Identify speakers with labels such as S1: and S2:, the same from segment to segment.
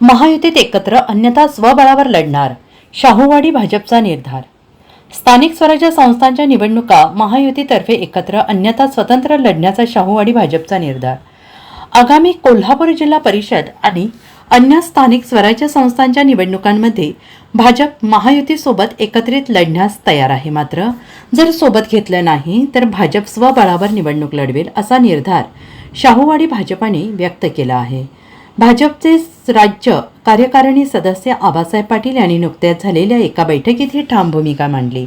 S1: महायुतीत एकत्र अन्यथा स्वबळावर लढणार, शाहूवाडी भाजपचा निर्धार। स्थानिक स्वराज्य संस्थांच्या निवडणुका महायुतीतर्फे एकत्र अन्यथा स्वतंत्र लढण्याचा शाहूवाडी भाजपचा निर्धार। आगामी कोल्हापूर जिल्हा परिषद आणि अन्य स्थानिक स्वराज्य संस्थांच्या निवडणुकांमध्ये भाजप महायुतीसोबत एकत्रित लढण्यास तयार आहे। मात्र जर सोबत घेतलं नाही तर भाजप स्वबळावर निवडणूक लढवेल असा निर्धार शाहूवाडी भाजपाने व्यक्त केला आहे। भाजपचे राज्य कार्यकारिणी सदस्य आबासाहेब पाटील यांनी नुकत्याच झालेल्या एका बैठकीत ही ठाम भूमिका मांडली।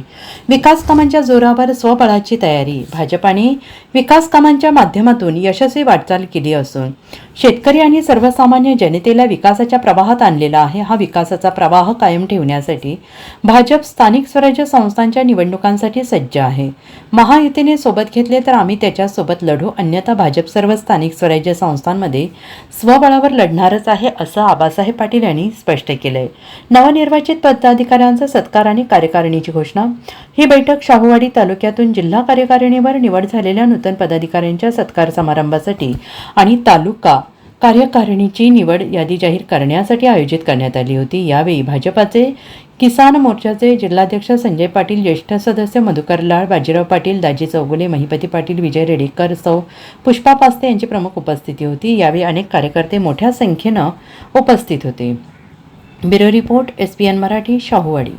S1: विकास कामांच्या जोरावर स्वबळाची तयारी। भाजपाने विकास कामांच्या माध्यमातून यशस्वी वाटचाल केली असून शेतकरी आणि सर्वसामान्य जनतेला विकासाच्या प्रवाहात आणलेला आहे। हा विकासाचा प्रवाह कायम ठेवण्यासाठी भाजप स्थानिक स्वराज्य संस्थांच्या निवडणुकांसाठी सज्ज आहे। महायुतीने सोबत घेतले तर आम्ही त्याच्यासोबत लढू, अन्यथा भाजप सर्व स्थानिक स्वराज्य संस्थांमध्ये स्वबळावर लढणारच आहे असं आबासाहेब पाटील यांनी स्पष्ट केलंय। नवनिर्वाचित पदाधिकाऱ्यांचा सत्कार आणि कार्यकारिणीची घोषणा। ही बैठक शाहूवाडी तालुक्यातून जिल्हा कार्यकारिणीवर निवड झालेल्या नूतन पदाधिकाऱ्यांच्या सत्कार समारंभासाठी आणि तालुका कार्यकारिणीची निवड यादी जाहीर करण्यासाठी आयोजित करण्यात आली होती। यावेळी भाजपाचे किसान मोर्चाचे जिल्हाध्यक्ष संजय पाटील, ज्येष्ठ सदस्य मधुकर लाड, बाजीराव पाटील, दाजी चौगुले, महिपती पाटील, विजय रेडेकर, सौ पुष्पा पास्ते यांची प्रमुख उपस्थिती होती। यावेळी अनेक कार्यकर्ते मोठ्या संख्येनं उपस्थित होते। Bureau report, SPN Marathi, Shahuwadi.